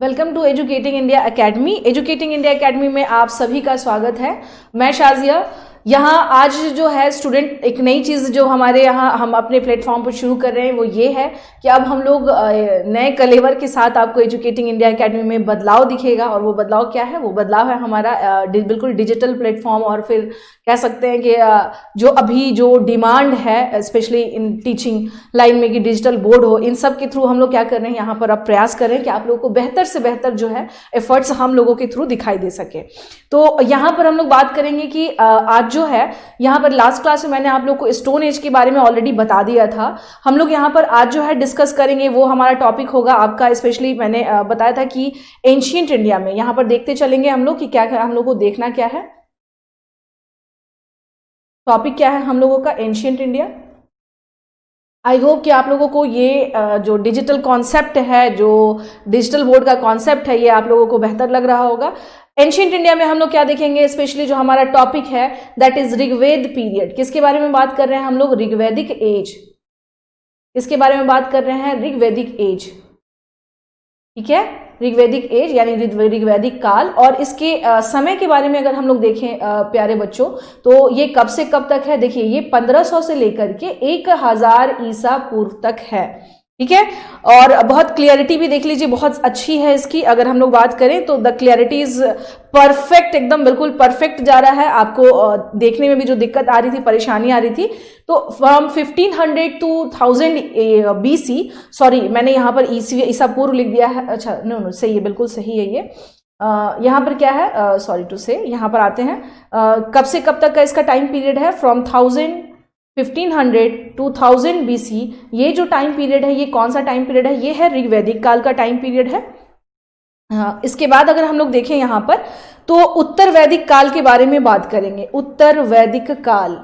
Welcome to Educating India Academy. Educating India Academy में आप सभी का स्वागत है। मैं शाजिया। यहाँ आज जो है स्टूडेंट एक नई चीज़ जो हमारे यहाँ हम अपने प्लेटफॉर्म पर शुरू कर रहे हैं वो ये है कि अब हम लोग नए कलेवर के साथ आपको एजुकेटिंग इंडिया एकेडमी में बदलाव दिखेगा। और वो बदलाव क्या है? वो बदलाव है हमारा बिल्कुल डिजिटल प्लेटफॉर्म। और फिर कह सकते हैं कि जो अभी जो डिमांड है स्पेशली इन टीचिंग लाइन में कि डिजिटल बोर्ड हो, इन सब के थ्रू हम लोग क्या कर रहे हैं यहाँ पर अब प्रयास कर रहे हैं कि आप लोगों को बेहतर से बेहतर जो है एफर्ट्स हम लोगों के थ्रू दिखाई दे सके। तो यहाँ पर हम लोग बात करेंगे कि आज जो है यहाँ पर लास्ट क्लास में मैंने आप लोग को स्टोन एज के बारे में ऑलरेडी बता दिया था। हम लोग यहाँ पर आज जो है डिस्कस करेंगे वो हमारा टॉपिक होगा आपका, स्पेशली मैंने बताया था कि एंशिएंट इंडिया में। यहाँ पर देखते चलेंगे हम लोग कि क्या हम लोग को देखना क्या है, टॉपिक क्या है हम लोगों का, एंशिएंट इंडिया। आई होप कि आप लोगों को ये जो डिजिटल कॉन्सेप्ट है, जो डिजिटल बोर्ड का कॉन्सेप्ट है, ये आप लोगों को बेहतर लग रहा होगा। एंशिएंट इंडिया में हम लोग क्या देखेंगे, स्पेशली जो हमारा टॉपिक है दैट इज ऋग्वेद पीरियड। किसके बारे में बात कर रहे हैं हम लोग? ऋग्वैदिक एज। किसके बारे में बात कर रहे हैं? ऋग्वैदिक एज। ठीक है, ऋग्वैदिक एज यानी ऋग्वैदिक काल। और इसके समय के बारे में अगर हम लोग देखें प्यारे बच्चों, तो ये कब से कब तक है? देखिए, ये 1500 से लेकर के 1000 ईसा पूर्व तक है। ठीक है, और बहुत क्लियरिटी भी देख लीजिए, बहुत अच्छी है इसकी। अगर हम लोग बात करें तो द क्लियरिटी इज परफेक्ट, एकदम बिल्कुल परफेक्ट जा रहा है। आपको देखने में भी जो दिक्कत आ रही थी, परेशानी आ रही थी, तो फ्रॉम 1500 टू 1000 BC, सॉरी मैंने यहाँ पर ईसा पूर्व लिख दिया है। अच्छा, नो सही है, बिल्कुल सही है ये। यहाँ पर क्या है, सॉरी टू से, यहाँ पर आते हैं कब से कब तक का इसका टाइम पीरियड है? From 1500 to 1000 BC। ये जो टाइम पीरियड है, ये कौन सा टाइम पीरियड है? ये है ऋग्वैदिक काल का टाइम पीरियड है। इसके बाद अगर हम लोग देखें यहाँ पर, तो उत्तर वैदिक काल के बारे में बात करेंगे। उत्तर वैदिक काल,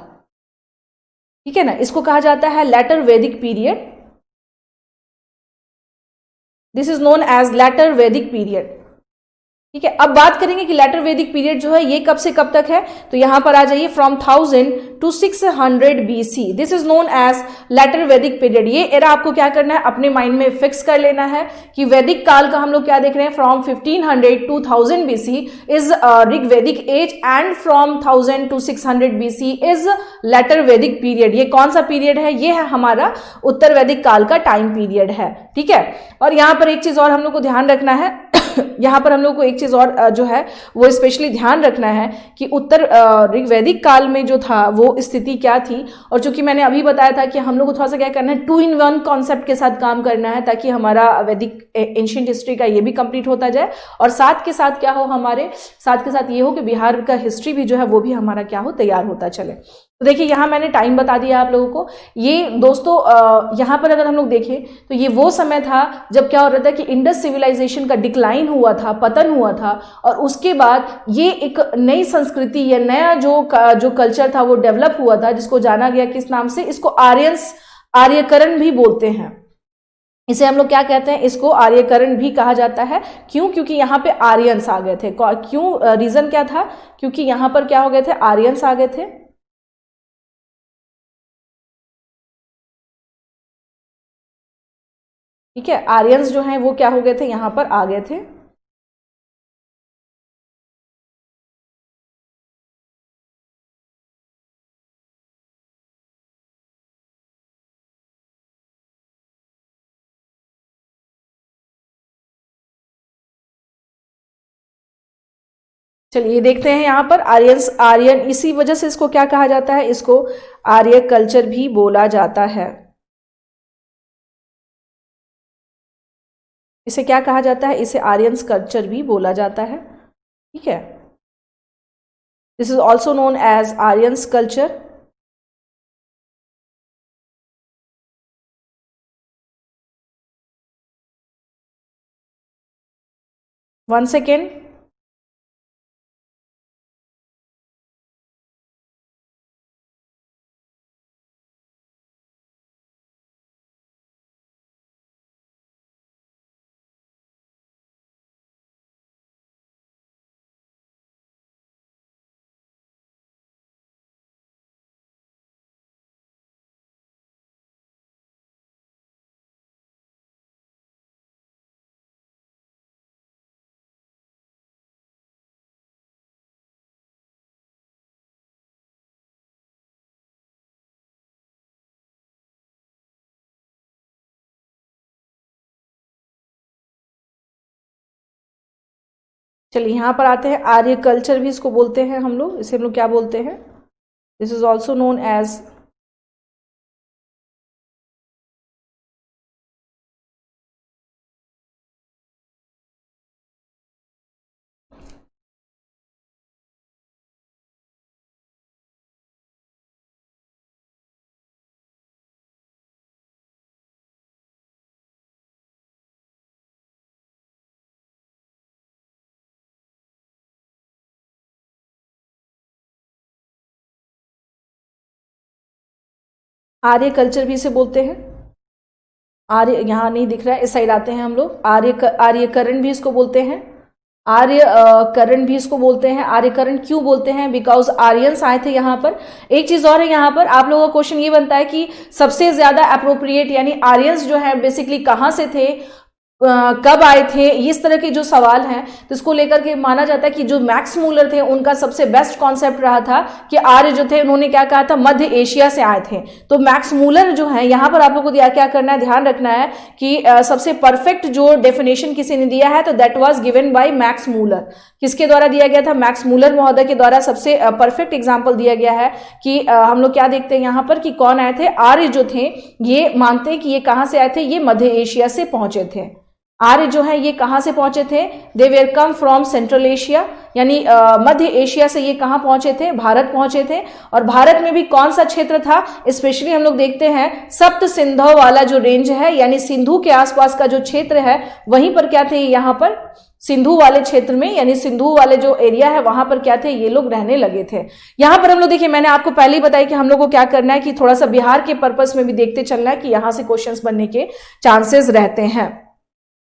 ठीक है ना, इसको कहा जाता है later Vedic period. This is known as later Vedic period. ठीक है, अब बात करेंगे कि लेटर वैदिक पीरियड जो है ये कब से कब तक है। तो यहां पर आ जाइए, from 1000 to 600 BC। This is known as later Vedic period. ये एरा आपको क्या करना है, अपने माइंड में फिक्स कर लेना है कि वैदिक काल का हम लोग क्या देख रहे हैं, from 1500 to 1000 BC is Rigvedic age, and from 1000 to 600 BC is later Vedic period. ये कौन सा पीरियड है? ये है हमारा उत्तर वैदिक काल का टाइम पीरियड है। ठीक है, और यहां पर एक चीज और हम लोग को ध्यान रखना है यहाँ पर हम लोग को एक चीज और जो है वो स्पेशली ध्यान रखना है कि उत्तर ऋग्वैदिक काल में जो था वो स्थिति क्या थी। और चूंकि मैंने अभी बताया था कि हम लोग को थोड़ा सा क्या करना है, 2-in-1 कॉन्सेप्ट के साथ काम करना है, ताकि हमारा वैदिक एंशिएंट हिस्ट्री का ये भी कंप्लीट होता जाए, और साथ के साथ क्या हो, हमारे साथ के साथ ये हो कि बिहार का हिस्ट्री भी जो है वो भी हमारा क्या हो, तैयार होता चले। तो देखिए, यहाँ मैंने टाइम बता दिया आप लोगों को। ये दोस्तों यहाँ पर अगर हम लोग देखें तो ये वो समय था जब क्या हो रहा था कि इंडस सिविलाइजेशन का डिक्लाइन हुआ था, पतन हुआ था, और उसके बाद ये एक नई संस्कृति या नया जो कल्चर था वो डेवलप हुआ था, जिसको जाना गया किस नाम से? इसको आर्यकरण भी बोलते हैं। इसे हम लोग क्या कहते हैं? इसको आर्यकरण भी कहा जाता है। क्यों? क्योंकि यहाँ पे आर्यंस आ गए थे। क्यों? रीजन क्या था? क्योंकि यहाँ पर क्या हो गए थे? आर्यंस आ गए थे। ठीक है, आर्यंस जो हैं वो क्या हो गए थे, यहाँ पर आ गए थे। चलिए देखते हैं यहाँ पर आर्यन, इसी वजह से इसको क्या कहा जाता है? इसको आर्य कल्चर भी बोला जाता है। इसे क्या कहा जाता है? इसे आर्यंस कल्चर भी बोला जाता है। ठीक है, this is also known as Aryans culture. One second. चलिए यहाँ पर आते हैं, आर्य कल्चर भी इसको बोलते हैं हम लोग, इसे हम लोग क्या बोलते हैं, this is also known as Arya culture भी इसे बोलते हैं। आर्य यहाँ नहीं दिख रहा है, इस साइड आते हैं हम लोग, आर्यकरण भी इसको बोलते हैं, आर्यकरण भी इसको बोलते हैं। आर्यकरण क्यों बोलते हैं? बिकॉज आर्यंस आए थे यहाँ पर। एक चीज और है, यहाँ पर आप लोगों का क्वेश्चन ये बनता है कि सबसे ज्यादा अप्रोप्रिएट यानी आर्यंस जो है बेसिकली कहाँ से थे, कब आए थे, इस तरह के जो सवाल हैं, तो इसको लेकर के माना जाता है कि जो मैक्स मूलर थे उनका सबसे बेस्ट कॉन्सेप्ट रहा था कि आर्य जो थे उन्होंने क्या कहा था, मध्य एशिया से आए थे। तो मैक्स मूलर जो है यहाँ पर आप लोगों को क्या करना है, ध्यान रखना है कि सबसे परफेक्ट जो डेफिनेशन किसी ने दिया है तो that was given by Max Muller. किसके द्वारा दिया गया था? मैक्स मूलर महोदय के द्वारा सबसे परफेक्ट एग्जाम्पल दिया गया है कि हम लोग क्या देखते हैं यहाँ पर कि कौन आए थे, आर्य जो थे ये मानते हैं कि ये कहाँ से आए थे, ये मध्य एशिया से पहुंचे थे। आर्य जो है ये कहां से पहुंचे थे? They were come from central Asia, यानी मध्य एशिया से ये कहां पहुंचे थे? भारत पहुंचे थे। और भारत में भी कौन सा क्षेत्र था? स्पेशली हम लोग देखते हैं सप्त सिंधु वाला जो रेंज है, यानी सिंधु के आसपास का जो क्षेत्र है वहीं पर क्या थे, यहाँ पर सिंधु वाले क्षेत्र में, यानी सिंधु वाले जो एरिया है वहां पर क्या थे, ये लोग रहने लगे थे। यहां पर हम लोग देखिए, मैंने आपको पहले ही बताया कि हम लोग को क्या करना है कि थोड़ा सा बिहार के पर्पस में भी देखते चलना है कि यहां से क्वेश्चंस बनने के चांसेस रहते हैं।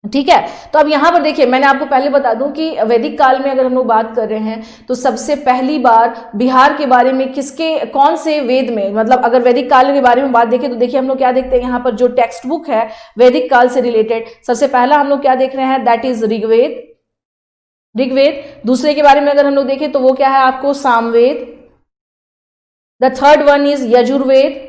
ठीक है, तो अब यहां पर देखिए, मैंने आपको पहले बता दूं कि वैदिक काल में अगर हम लोग बात कर रहे हैं तो सबसे पहली बार बिहार के बारे में कौन से वेद में, मतलब अगर वैदिक काल के बारे में बात देखें तो देखिए हम लोग क्या देखते हैं, यहाँ पर जो टेक्स्ट बुक है वैदिक काल से रिलेटेड, सबसे पहला हम लोग क्या देख रहे हैं, दैट इज ऋग्वेद। दूसरे के बारे में अगर हम लोग देखें तो वो क्या है आपको, Samaveda. The third one is Yajurveda.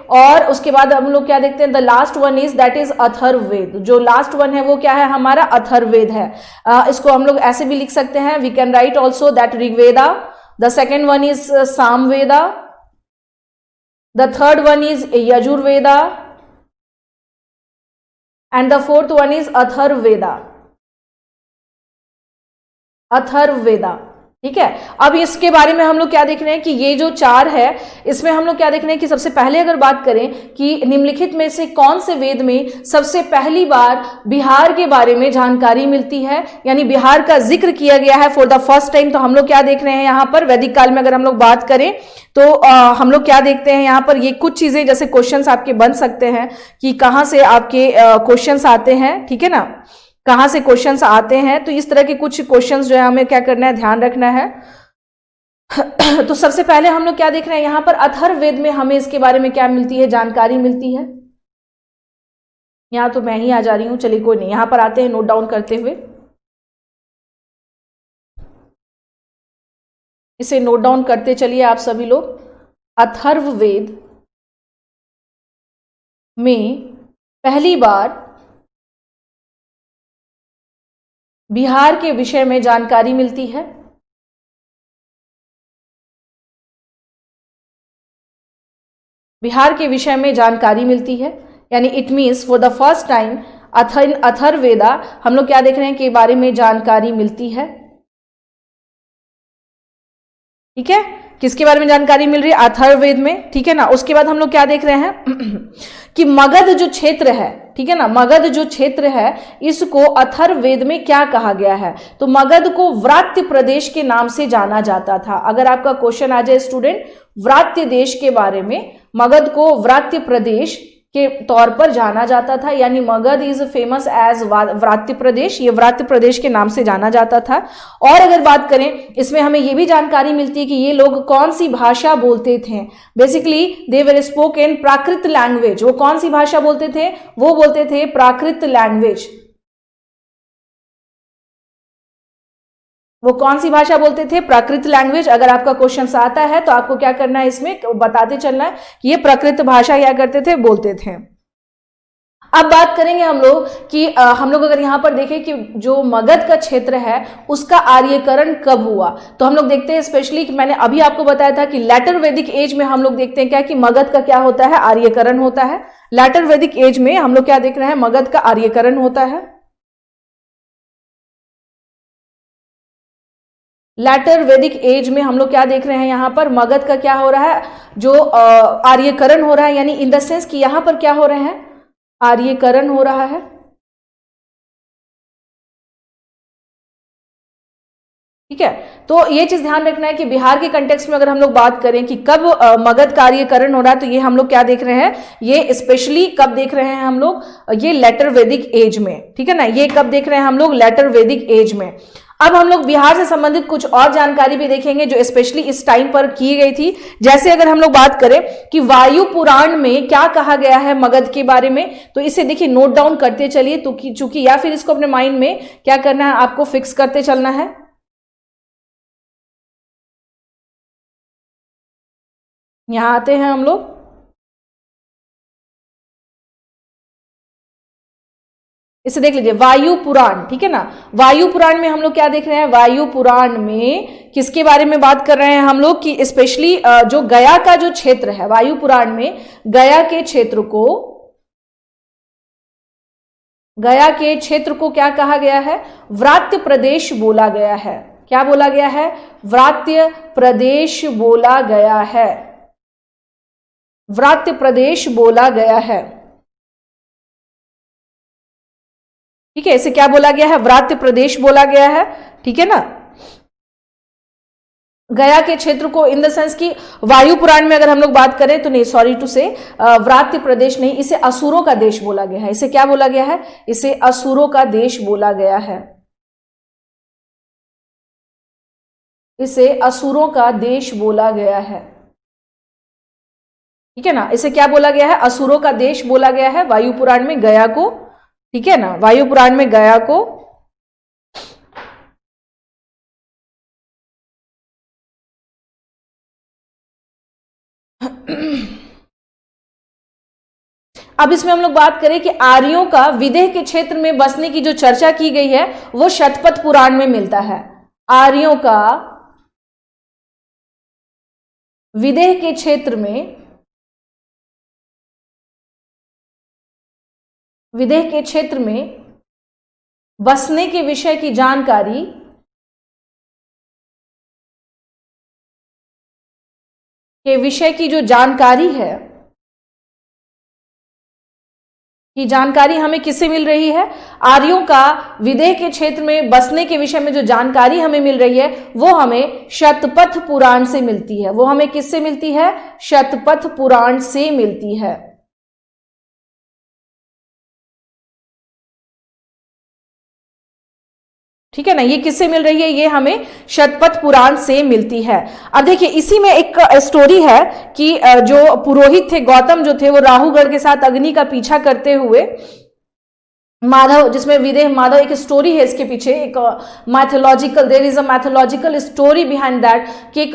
और उसके बाद हम लोग क्या देखते हैं, the last one is that is Atharvaveda. जो लास्ट वन है वो क्या है हमारा, अथर्ववेद है। इसको हम लोग ऐसे भी लिख सकते हैं, we can write also that Rigveda. The second one is Samaveda, the third one is Yajurveda and the fourth one is Atharvaveda. ठीक है, अब इसके बारे में हम लोग क्या देख रहे हैं कि ये जो चार है इसमें हम लोग क्या देख रहे हैं कि सबसे पहले अगर बात करें कि निम्नलिखित में से कौन से वेद में सबसे पहली बार बिहार के बारे में जानकारी मिलती है, यानी बिहार का जिक्र किया गया है फॉर द फर्स्ट टाइम। तो हम लोग क्या देख रहे हैं यहाँ पर, वैदिक काल में अगर हम लोग बात करें तो हम लोग क्या देखते हैं यहाँ पर, ये कुछ चीजें जैसे क्वेश्चंस आपके बन सकते हैं कि कहाँ से आपके क्वेश्चंस आते हैं, ठीक है ना, कहां से क्वेश्चंस आते हैं। तो इस तरह के कुछ क्वेश्चंस जो है हमें क्या करना है, ध्यान रखना है। तो सबसे पहले हम लोग क्या देख रहे हैं यहाँ पर, अथर्ववेद में हमें इसके बारे में क्या मिलती है, जानकारी मिलती है। यहां तो मैं ही आ जा रही हूं, चलिए कोई नहीं, यहां पर आते हैं नोट डाउन करते हुए, इसे नोट डाउन करते चलिए आप सभी लोग। अथर्ववेद में पहली बार बिहार के विषय में जानकारी मिलती है। बिहार के विषय में जानकारी मिलती है, यानी it means for the first time Atharvaveda हम लोग क्या देख रहे हैं के बारे में जानकारी मिलती है। ठीक है, किसके बारे में जानकारी मिल रही है, अथर्ववेद में। ठीक है ना, उसके बाद हम लोग क्या देख रहे हैं कि मगध जो क्षेत्र है, ठीक है ना, मगध जो क्षेत्र है इसको अथर्ववेद में क्या कहा गया है, तो मगध को व्रात्य प्रदेश के नाम से जाना जाता था। अगर आपका क्वेश्चन आ जाए स्टूडेंट व्रात्य देश के बारे में, मगध को व्रात्य प्रदेश के तौर पर जाना जाता था, यानी मगध इज फेमस एज व्रात्य प्रदेश, ये व्रात्य प्रदेश के नाम से जाना जाता था। और अगर बात करें इसमें हमें ये भी जानकारी मिलती है कि ये लोग कौन सी भाषा बोलते थे, basically they were spoken Prakrit language. वो कौन सी भाषा बोलते थे, वो बोलते थे प्राकृत लैंग्वेज। वो कौन सी भाषा बोलते थे, प्राकृत लैंग्वेज। अगर आपका क्वेश्चन आता है तो आपको क्या करना है, इसमें बताते चलना है कि ये प्राकृत भाषा क्या करते थे, बोलते थे। अब बात करेंगे हम लोग कि हम लोग अगर यहां पर देखें कि जो मगध का क्षेत्र है उसका आर्यकरण कब हुआ, तो हम लोग देखते हैं स्पेशली कि मैंने अभी आपको बताया था कि लेटर वैदिक एज में हम लोग देखते हैं क्या कि मगध का क्या होता है, आर्यकरण होता है। लेटर वैदिक एज में हम लोग क्या देख रहे हैं, मगध का आर्यकरण होता है। लेटर वैदिक एज में हम लोग क्या देख रहे हैं, यहां पर मगध का क्या हो रहा है, जो आर्यकरण हो रहा है, यानी इन द सेंस कि यहां पर क्या हो रहे हैं, आर्यकरण हो रहा है। ठीक है, तो ये चीज ध्यान रखना है कि बिहार के कंटेक्स्ट में अगर हम लोग बात करें कि कब मगध कार्यकरण हो रहा है, तो ये हम लोग क्या देख रहे हैं, ये स्पेशली कब देख रहे हैं हम लोग, ये लेटर वैदिक एज में। ठीक है ना, ये कब देख रहे हैं हम लोग, लेटर वैदिक एज में। अब हम लोग बिहार से संबंधित कुछ और जानकारी भी देखेंगे जो स्पेशली इस टाइम पर की गई थी। जैसे अगर हम लोग बात करें कि वायु पुराण में क्या कहा गया है मगध के बारे में, तो इसे देखिए नोट डाउन करते चलिए, तो चूंकि या फिर इसको अपने माइंड में क्या करना है, आपको फिक्स करते चलना है। यहां आते हैं हम लोग, इसे देख लीजिए वायु पुराण। ठीक है ना, वायु पुराण में हम लोग क्या देख रहे हैं, वायु पुराण में किसके बारे में बात कर रहे हैं हम लोग कि स्पेशली जो गया का जो क्षेत्र है, वायु पुराण में गया के क्षेत्र को, गया के क्षेत्र को क्या कहा गया है, व्रात्य प्रदेश बोला गया है। क्या बोला गया है, व्रात्य प्रदेश बोला गया है, व्रात्य प्रदेश बोला गया है। ठीक है, इसे क्या बोला गया है, व्रात्य प्रदेश बोला गया है। ठीक है ना, गया के क्षेत्र को इन द सेंस की वायु पुराण में अगर हम लोग बात करें तो नहीं, सॉरी टू से, व्रात्य प्रदेश नहीं, इसे असुरों का देश बोला गया है। इसे क्या बोला गया है, इसे असुरों का देश बोला गया है, इसे असुरों का देश बोला गया है। ठीक है ना, इसे क्या बोला गया है, असुरों का देश बोला गया है वायु पुराण में गया को। ठीक है ना, वायु पुराण में गया को। अब इसमें हम लोग बात करें कि आर्यों का विदेह के क्षेत्र में बसने की जो चर्चा की गई है वो शतपथ पुराण में मिलता है। आर्यों का विदेह के क्षेत्र में, विदेह के क्षेत्र में बसने के विषय की जानकारी के विषय की जो जानकारी है, की जानकारी हमें किससे मिल रही है, आर्यों का विदेह के क्षेत्र में बसने के विषय में जो जानकारी हमें मिल रही है वो हमें शतपथ पुराण से मिलती है। वो हमें किससे मिलती है, शतपथ पुराण से मिलती है। ठीक है ना, ये किससे मिल रही है, ये हमें शतपथ पुराण से मिलती है। अब देखिए इसी में एक स्टोरी है कि जो पुरोहित थे गौतम जो थे, वो राहुगढ़ के साथ अग्नि का पीछा करते हुए माधव, जिसमें विदेह माधव, एक स्टोरी है इसके पीछे, एक mythological, there is a mythological story behind that कि एक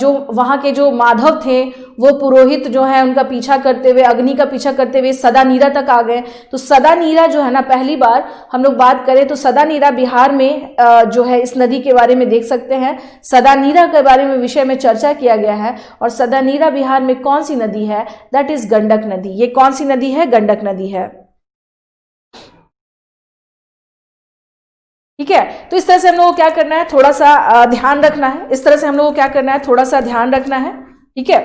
जो वहां के जो माधव थे वो पुरोहित जो है उनका पीछा करते हुए, अग्नि का पीछा करते हुए सदानीरा तक आ गए। तो सदानीरा जो है ना, पहली बार हम लोग बात करें तो सदानीरा बिहार में जो है इस नदी के बारे में देख सकते हैं, सदानीरा के बारे में विषय में चर्चा किया गया है। और सदानीरा बिहार में कौन सी नदी है, दैट इज गंडक नदी। ये कौन सी नदी है, गंडक नदी है। ठीक है, तो इस तरह से हम लोगों को क्या करना है, थोड़ा सा ध्यान रखना है। इस तरह से हम लोगों को क्या करना है, थोड़ा सा ध्यान रखना है। ठीक है,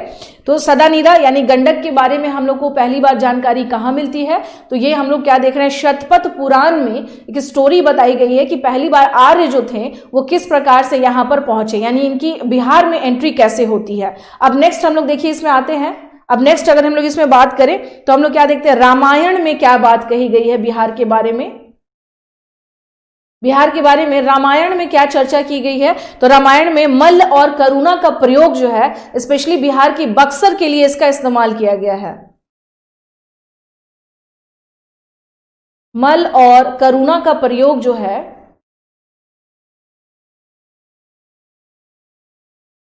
तो सदानीरा यानी गंडक के बारे में हम लोग को पहली बार जानकारी कहाँ मिलती है, तो ये हम लोग क्या देख रहे हैं, शतपथ पुराण में एक स्टोरी बताई गई है कि पहली बार आर्य जो थे वो किस प्रकार से यहाँ पर पहुंचे, यानी इनकी बिहार में एंट्री कैसे होती है। अब नेक्स्ट हम लोग देखिए इसमें आते हैं। अब नेक्स्ट अगर हम लोग इसमें बात करें तो हम लोग क्या देखते हैं, रामायण में क्या बात कही गई है बिहार के बारे में, बिहार के बारे में रामायण में क्या चर्चा की गई है। तो रामायण में मल्ल और करुणा का प्रयोग जो है स्पेशली बिहार की बक्सर के लिए इसका इस्तेमाल किया गया है। मल्ल और करुणा का प्रयोग जो है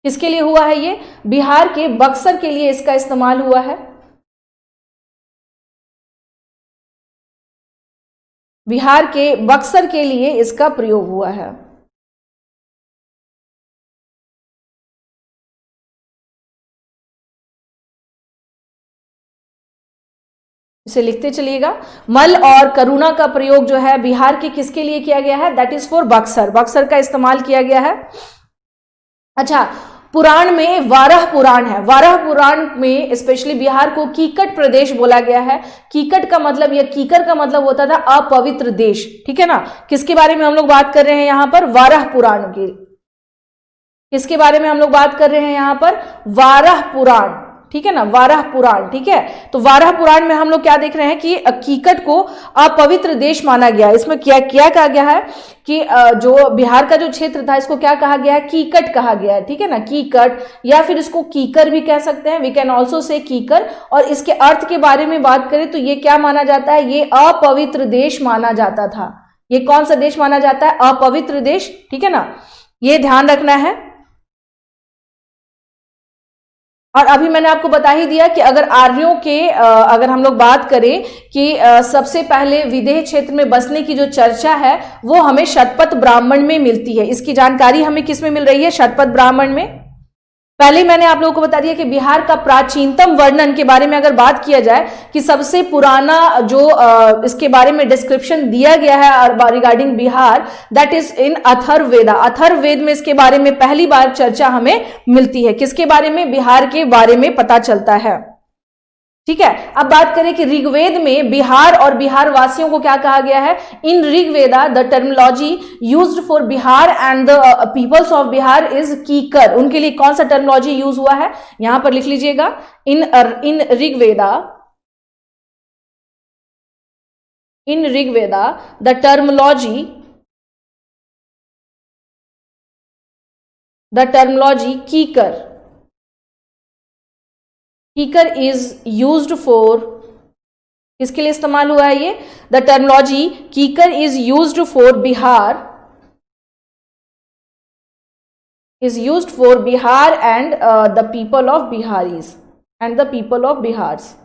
किसके लिए हुआ है, ये बिहार के बक्सर के लिए इसका इस्तेमाल हुआ है। बिहार के बक्सर के लिए इसका प्रयोग हुआ है। इसे लिखते चलिएगा। मल और करुणा का प्रयोग जो है बिहार के किसके लिए किया गया है? That is for Buxar, Buxar का इस्तेमाल किया गया है। अच्छा, पुराण में वाराह पुराण है, वाराह पुराण में स्पेशली बिहार को कीकट प्रदेश बोला गया है। कीकट का मतलब या कीकर का मतलब होता था अपवित्र देश, ठीक है ना। किसके बारे में हम लोग बात कर रहे हैं यहां पर? वाराह पुराण की। किसके बारे में हम लोग बात कर रहे हैं यहां पर? वाराह पुराण, ठीक है ना, वाराह पुराण, ठीक है। तो वाराह पुराण में हम लोग क्या देख रहे हैं कि कीकट को अपवित्र देश माना गया। इसमें क्या कहा गया है कि जो बिहार का जो क्षेत्र था इसको क्या कहा गया है? कीकट कहा गया है, ठीक है ना, कीकट, या फिर इसको कीकर भी कह सकते हैं, वी कैन ऑल्सो से कीकर। और इसके अर्थ के बारे में बात करें तो ये क्या माना जाता है? ये अपवित्र देश माना जाता था। ये कौन सा देश माना जाता है? अपवित्र देश, ठीक है ना, ये ध्यान रखना है। और अभी मैंने आपको बता ही दिया कि अगर आर्यों के अगर हम लोग बात करें कि सबसे पहले विदेह क्षेत्र में बसने की जो चर्चा है वो हमें शतपथ ब्राह्मण में मिलती है। इसकी जानकारी हमें किस में मिल रही है? शतपथ ब्राह्मण में। पहले मैंने आप लोगों को बता दिया कि बिहार का प्राचीनतम वर्णन के बारे में अगर बात किया जाए कि सबसे पुराना जो इसके बारे में डिस्क्रिप्शन दिया गया है regarding Bihar, that is in Atharvaveda. Atharvaveda में इसके बारे में पहली बार चर्चा हमें मिलती है। किसके बारे में? बिहार के बारे में पता चलता है, ठीक है। अब बात करें कि ऋग्वेद में बिहार और बिहार वासियों को क्या कहा गया है? In Rigveda the terminology used for Bihar and the peoples of Bihar is Kikar. उनके लिए कौन सा टर्मिनोलॉजी यूज हुआ है? यहां पर लिख लीजिएगा, इन ऋग्वेदा द टर्मिनोलॉजी कीकर इज यूज्ड फॉर, किसके लिए इस्तेमाल हुआ है ये? द टर्मिनोलॉजी कीकर is used for Bihar, and the people of Bihari's and the people of Bihar's.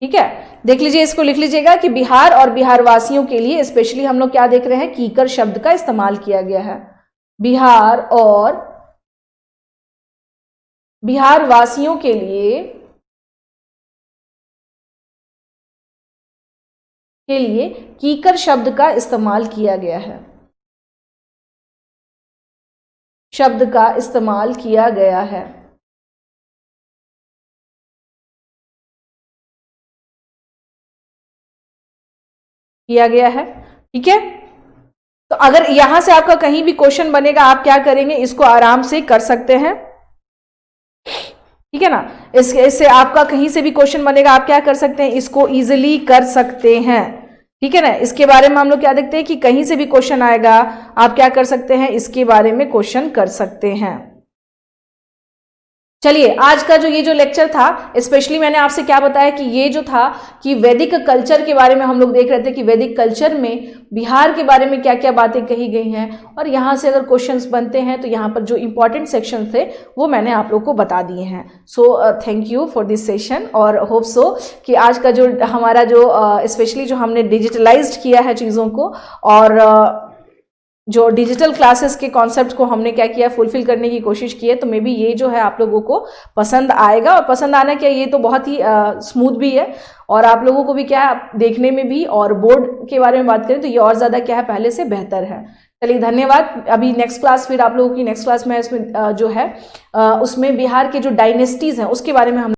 ठीक है, देख लीजिए, इसको लिख लीजिएगा कि बिहार और बिहार वासियों के लिए स्पेशली हम लोग क्या देख रहे हैं? कीकर शब्द का इस्तेमाल किया गया है। बिहार और बिहार वासियों के लिए कीकर शब्द का इस्तेमाल किया गया है, शब्द का इस्तेमाल किया गया है। ठीक है। तो अगर यहां से आपका कहीं भी क्वेश्चन बनेगा, आप क्या करेंगे? इसको आराम से कर सकते हैं, ठीक है ना। इससे आपका कहीं से भी क्वेश्चन बनेगा, आप क्या कर सकते हैं? इसको इजीली कर सकते हैं, ठीक है ना। इसके बारे में हम लोग क्या देखते हैं कि कहीं से भी क्वेश्चन आएगा, आप क्या कर सकते हैं? इसके बारे में क्वेश्चन कर सकते हैं। चलिए, आज का ये जो लेक्चर था, स्पेशली मैंने आपसे क्या बताया कि ये जो था कि वैदिक कल्चर के बारे में हम लोग देख रहे थे कि वैदिक कल्चर में बिहार के बारे में क्या क्या बातें कही गई हैं, और यहाँ से अगर क्वेश्चंस बनते हैं तो यहाँ पर जो इंपॉर्टेंट सेक्शन थे वो मैंने आप लोग को बता दिए हैं। So thank you for this session, और होप सो कि आज का जो हमारा जो स्पेशली जो हमने डिजिटलाइज्ड किया है चीज़ों को, और जो डिजिटल क्लासेस के कॉन्सेप्ट को हमने क्या किया, फुलफिल करने की कोशिश की है, तो मे बी ये जो है आप लोगों को पसंद आएगा। और पसंद आना क्या, ये तो बहुत ही स्मूथ भी है, और आप लोगों को भी क्या है देखने में भी, और बोर्ड के बारे में बात करें तो ये और ज़्यादा क्या है पहले से बेहतर है। चलिए, धन्यवाद। अभी नेक्स्ट क्लास, फिर आप लोगों की नेक्स्ट क्लास में इसमें जो है उसमें बिहार के जो डायनेस्टीज़ हैं उसके बारे में हम